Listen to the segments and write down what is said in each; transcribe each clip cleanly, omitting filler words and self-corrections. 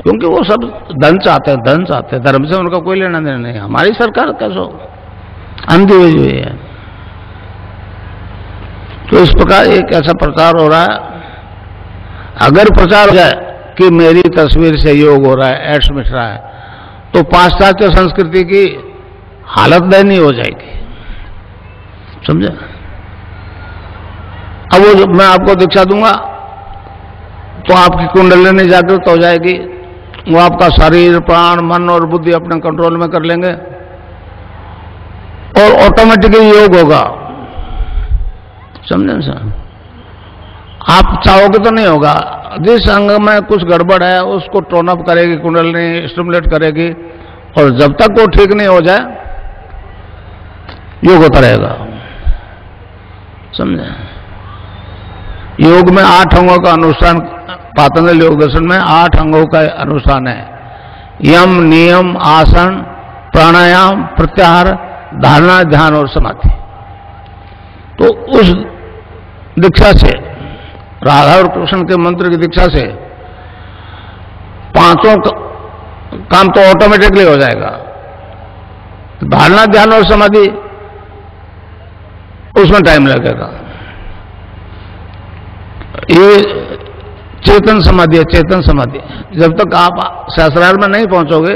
क्योंकि वो सब धन चाहते हैं, धन चाहते हैं, धर्म से उनका कोई लेना देना नहीं। हमारी सरकार कैसे अंधी हुई है। तो इस प्रकार एक ऐसा प्रचार हो रहा है। अगर प्रचार हो जाए कि मेरी तस्वीर से योग हो रहा है, एड्स मिट रहा है, तो पाश्चात्य संस्कृति की हालत दयनीय हो जाएगी, समझे। अब वो जब मैं आपको दीक्षा दूंगा तो आपकी कुंडलिनी जागृत हो जाएगी, वो आपका शरीर, प्राण, मन और बुद्धि अपने कंट्रोल में कर लेंगे और ऑटोमेटिकली योग होगा, समझे सर। आप चाहोगे तो नहीं होगा। जिस अंग में कुछ गड़बड़ है उसको टोन अप करेगी कुंडलिनी, स्टिमुलेट करेगी, और जब तक वो ठीक नहीं हो जाए योग होता रहेगा, समझे। योग में 8 अंगों का अनुष्ठान, पातंजलि योग दर्शन में 8 अंगों का अनुष्ठान है। यम, नियम, आसन, प्राणायाम, प्रत्याहार, धारणा, ध्यान और समाधि। तो उस दीक्षा से, राधा और कृष्ण के मंत्र की दीक्षा से 5 काम तो ऑटोमेटिकली हो जाएगा। धारणा, ध्यान और समाधि उसमें टाइम लगेगा। ये चेतन समाधि है, चेतन समाधि। जब तक आप सहस्रार में नहीं पहुंचोगे,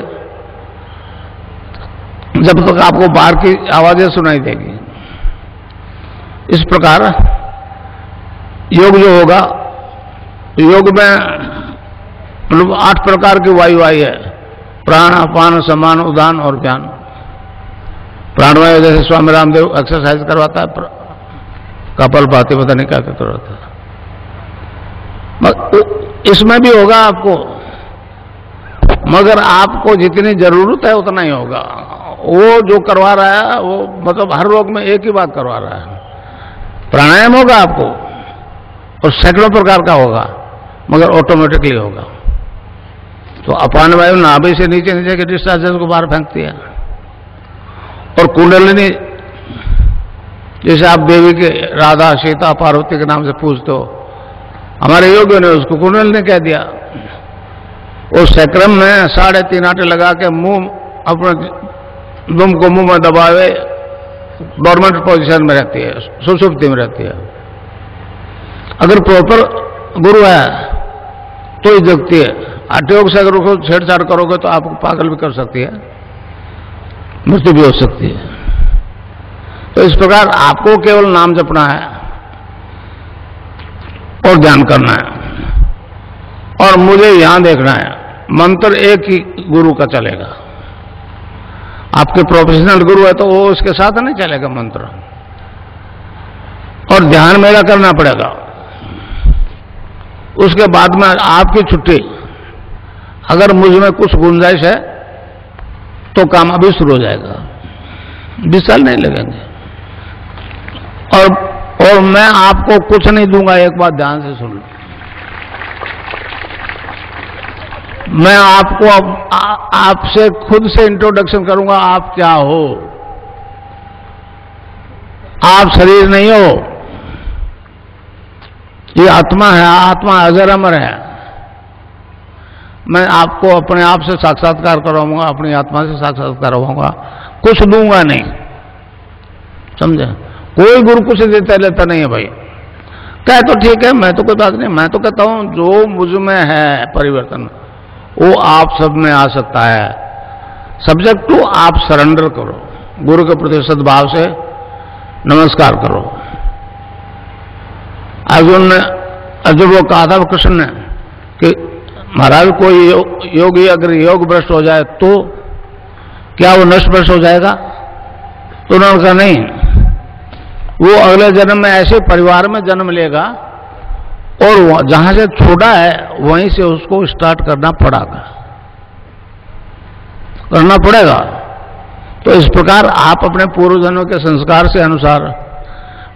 जब तक आपको बाहर की आवाजें सुनाई देगी। इस प्रकार योग जो होगा, योग में मतलब 8 प्रकार की वायु आई है। प्राण, अपान, समान, उदान और ज्ञान। प्राणवायु जैसे स्वामी रामदेव एक्सरसाइज करवाता है, कपाल भाती पता नहीं क्या कहते रहता है, इसमें भी होगा आपको, मगर आपको जितनी जरूरत है उतना ही होगा। वो जो करवा रहा है वो मतलब हर रोग में एक ही बात करवा रहा है। प्राणायाम होगा आपको और सैकड़ों प्रकार का होगा, मगर ऑटोमेटिकली होगा। तो अपान वायु नाभि से नीचे नीचे के डिस्चार्जेस को बाहर फेंकती है, और कुंडलिनी जैसे आप देवी के राधा, सीता, पार्वती के नाम से पूछते हो, हमारे योगियों ने उसको कुंडलिनी कह दिया। उस सैक्रम में 3.5 आटे लगा के मुंह अपने दुम को मुंह में दबावे, डोरमेंट पोजीशन में रहती है, सुषुप्ति में रहती है। अगर प्रॉपर गुरु है तो ही जगती है। हठयोग से अगर उसको छेड़छाड़ करोगे तो आपको पागल भी कर सकती है, मृत्यु भी हो सकती है। तो इस प्रकार आपको केवल नाम जपना है और ध्यान करना है, और मुझे यहां देखना है। मंत्र एक ही गुरु का चलेगा। आपके प्रोफेशनल गुरु है तो वो उसके साथ नहीं चलेगा मंत्र, और ध्यान मेरा करना पड़ेगा। उसके बाद में आपकी छुट्टी। अगर मुझ में कुछ गुंजाइश है तो काम अभी शुरू हो जाएगा, 20 साल नहीं लगेंगे। और मैं आपको कुछ नहीं दूंगा, एक बात ध्यान से सुन लो। मैं आपको आपसे खुद से इंट्रोडक्शन करूंगा। आप क्या हो? आप शरीर नहीं हो, ये आत्मा है। आत्मा अजर अमर है। मैं आपको अपने आप से साक्षात्कार करवाऊंगा, अपनी आत्मा से साक्षात्कार करवाऊंगा, कुछ दूंगा नहीं, समझे। कोई गुरु कुछ देता लेता नहीं है भाई। कहे तो ठीक है, मैं तो कोई बात नहीं। मैं तो कहता हूं जो मुझ में है परिवर्तन, वो आप सब में आ सकता है। सब्जेक्ट टू आप सरेंडर करो, गुरु के प्रति सद्भाव से नमस्कार करो। अर्जुन को कहा था कृष्ण ने कि महाराज कोई योगी अगर योग भ्रष्ट हो जाए तो क्या वो नष्ट भ्रष्ट हो जाएगा? तो उन्होंने कहा नहीं, वो अगले जन्म में ऐसे परिवार में जन्म लेगा और जहां से छोड़ा है वहीं से उसको स्टार्ट करना पड़ेगा। तो इस प्रकार आप अपने पूर्व जन्मों के संस्कार से अनुसार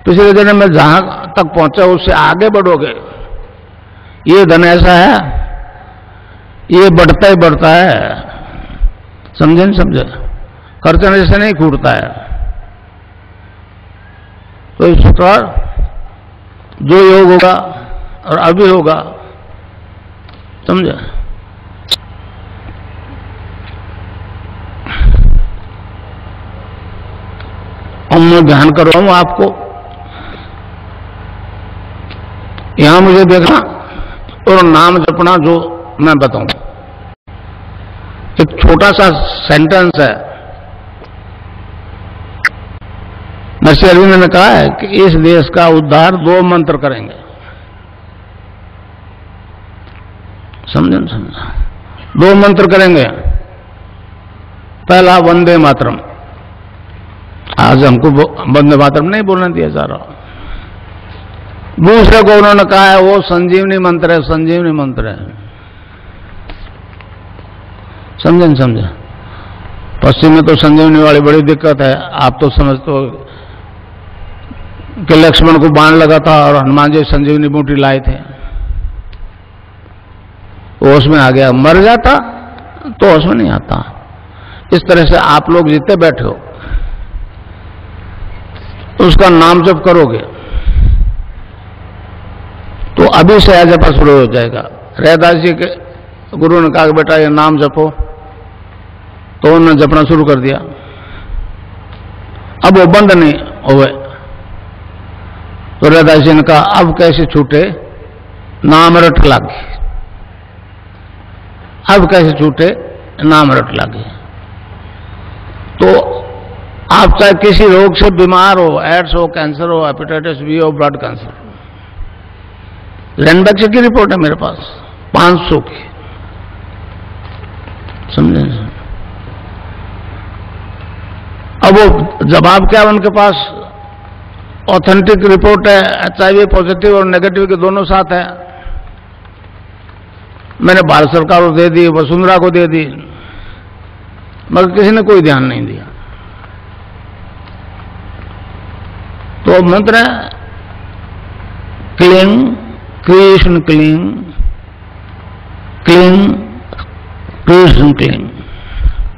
पिछले जन्म में जहां तक पहुंचे उससे आगे बढ़ोगे। ये धन ऐसा है, ये बढ़ता ही बढ़ता है, समझे नहीं समझे? खर्चने से नहीं छूटता है। तो इस प्रकार जो योग होगा और अभी होगा, समझे, मैं ध्यान करवाऊं आपको, यहां मुझे देखना और नाम जपना जो मैं बताऊं। एक छोटा सा सेंटेंस है, महर्षि अरविंद ने कहा है कि इस देश का उद्धार 2 मंत्र करेंगे। समझे? 2 मंत्र करेंगे। पहला वंदे मातरम, आज हमको वंदे मातरम नहीं बोलने दिया जा रहा। दूसरे को उन्होंने कहा है वो संजीवनी मंत्र है, संजीवनी मंत्र है। समझे? समझे? पश्चिम में तो संजीवनी वाली बड़ी दिक्कत है। आप तो समझते हो कि लक्ष्मण को बाण लगा था और हनुमान जी संजीवनी बूटी लाए थे, होश में आ गया। मर जाता तो होश में नहीं आता। इस तरह से आप लोग जितने बैठे हो उसका नाम जप करोगे तो अभी से जपा शुरू हो जाएगा। रैदास जी के गुरु ने कहा बेटा ये नाम जपो, तो उन्होंने जपना शुरू कर दिया। अब वो बंद नहीं हुए तो रैदास जी ने कहा अब कैसे छूटे, नाम रट लागे। अब कैसे छूटे, नाम रट लागे। तो आप चाहे किसी रोग से बीमार हो, एड्स हो, कैंसर हो, हेपेटाइटिस बी हो, ब्लड कैंसर, लैंडबैक्स की रिपोर्ट है मेरे पास 500 की। समझे? अब वो जवाब क्या, उनके पास ऑथेंटिक रिपोर्ट है, HIV पॉजिटिव और नेगेटिव के दोनों साथ है। मैंने भारत सरकार को दे दी, वसुंधरा को दे दी, मगर किसी ने कोई ध्यान नहीं दिया। तो मंत्र है क्लीं कृष्ण क्लीं, क्लीं कृष्ण क्लीं।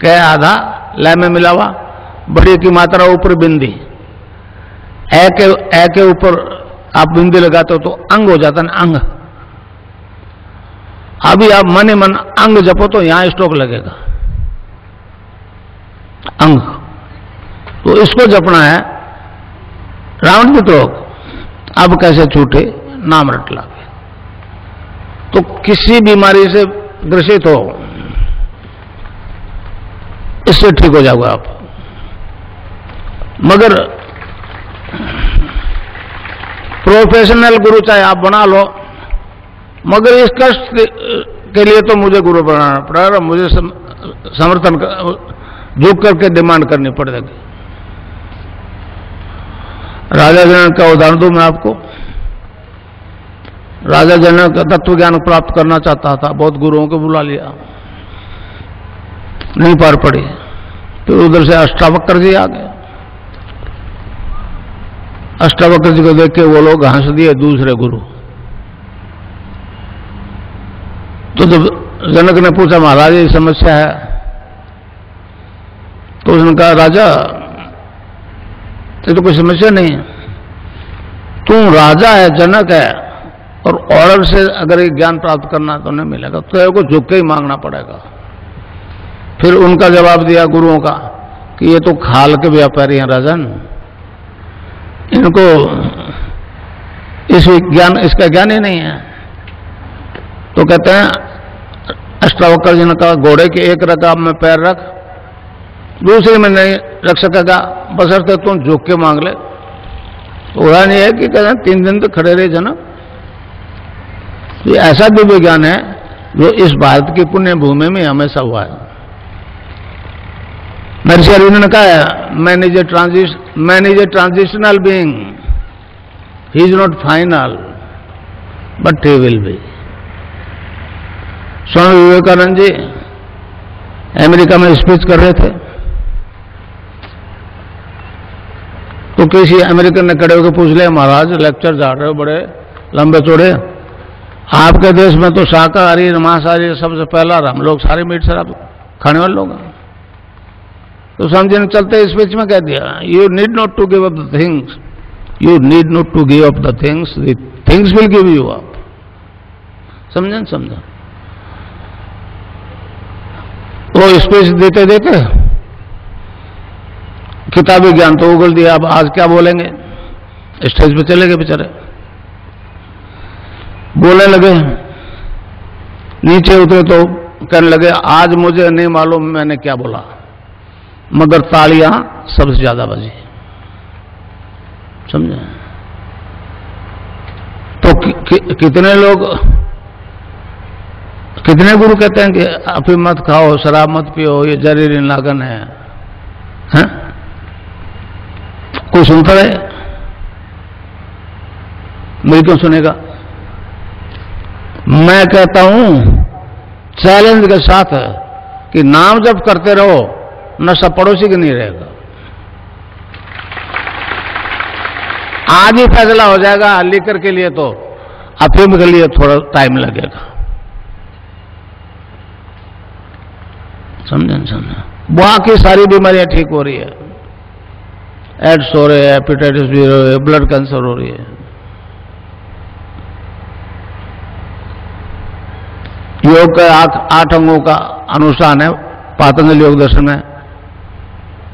क्या आधा लय में मिला हुआ, बड़ी की मात्रा ऊपर बिंदी, ए के ऊपर आप बिंदी लगाते हो तो अंग हो जाता है, अंग। अभी आप मन ही मन अंग जपो तो यहां स्ट्रोक लगेगा, अंग। तो इसको जपना है, रावण विद्रोह अब कैसे छूटे, नाम रट लागे। तो किसी बीमारी से ग्रसित हो, इससे ठीक हो जाओगे आप। मगर प्रोफेशनल गुरु चाहे आप बना लो, मगर इस कष्ट के लिए तो मुझे गुरु बनाना पड़ेगा, मुझे समर्थन झुक करके डिमांड करनी पड़ेगी। राजा जनक का उदाहरण दूं मैं आपको। राजा जनक तत्व ज्ञान प्राप्त करना चाहता था, बहुत गुरुओं को बुला लिया, नहीं पार पड़ी। फिर उधर से अष्टावक्र जी आ गए। अष्टावक्र जी को देख के वो लोग हंस दिए, दूसरे गुरु। तो जब जनक ने पूछा महाराज ये समस्या है, तो उसने कहा राजा ये तो कोई समस्या नहीं है, तू राजा है, जनक है, और ऑर्डर से अगर ये ज्ञान प्राप्त करना तो नहीं मिलेगा, तो को झुक के ही मांगना पड़ेगा। फिर उनका जवाब दिया गुरुओं का कि ये तो खाल के व्यापारी हैं राजन, इनको इसका ज्ञान ही नहीं है। तो कहते हैं अष्टावक्र जी ने कहा घोड़े के एक रकाब में पैर रख, दूसरे में नहीं रख सकेगा, बशर्ते तुम झुक के मांग ले। तो वह नहीं है कि कहते हैं 3 दिन तक खड़े रहे जनक। ये ऐसा दिव्य ज्ञान है जो इस भारत की पुण्य भूमि में हमेशा हुआ है। महर्षि अरविंद ने कहा है man is a transitional being, he is not final but he will be. Swami Vivekananda ji America में स्पीच कर रहे थे, तो किसी अमेरिकन ने खड़े होकर पूछ लिया महाराज लेक्चर जा रहे हो बड़े लंबे चौड़े, आपके देश में तो शाकाहारी मांसाहारी सबसे पहला, हम लोग सारे मीट शराब खाने वाले लोग हैं। तो स्वामी जी ने चलते स्पीच में कह दिया you need not to give up the things, you need not to give up the things, the things will give you up. समझे? समझा? वो स्पीच देते देते किताबी ज्ञान तो उगल दिया, अब आज क्या बोलेंगे? स्टेज पे चले गए बेचारे, बोलने लगे। नीचे उतरे तो कहने लगे, आज मुझे नहीं मालूम मैंने क्या बोला, मगर तालियां सबसे ज्यादा बजी। समझे? तो कितने लोग, कितने गुरु कहते हैं कि अफीम मत खाओ, शराब मत पियो, ये जहरीली नागन है, हैं? कोई सुनता है? मेरी क्यों सुनेगा? मैं कहता हूं चैलेंज के साथ कि नाम जप करते रहो, नशा पड़ोसी के नहीं रहेगा। आज ही फैसला हो जाएगा, लीकर के लिए तो, अफीम के लिए थोड़ा टाइम लगेगा। समझे? समझे? बाकी सारी बीमारियां ठीक हो रही है, एड्स हो रहे हैं, हेपेटाइटिस भी हो रही है, ब्लड कैंसर हो रही है। योग के 8 अंगों का अनुष्ठान है पातंजलि योग दर्शन में।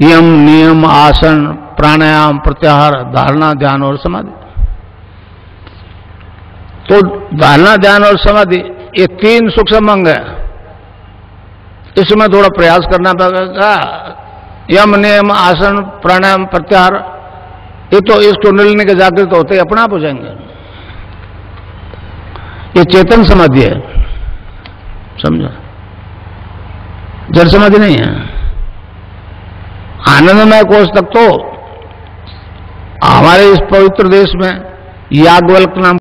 यम, नियम, आसन, प्राणायाम, प्रत्याहार, धारणा, ध्यान और समाधि। तो धारणा, ध्यान और समाधि ये 3 सूक्ष्म अंग है, इसमें थोड़ा प्रयास करना पड़ेगा। यम, नियम, आसन, प्राणायाम, प्रत्याहार, ये तो इसको मिलने के जागृत होते ही अपने आप हो जाएंगे। ये चेतन समाधि है, समझो? जड़ समाधि नहीं है। आनंदमय कोष तक तो हमारे इस पवित्र देश में याज्ञवल्क्य नाम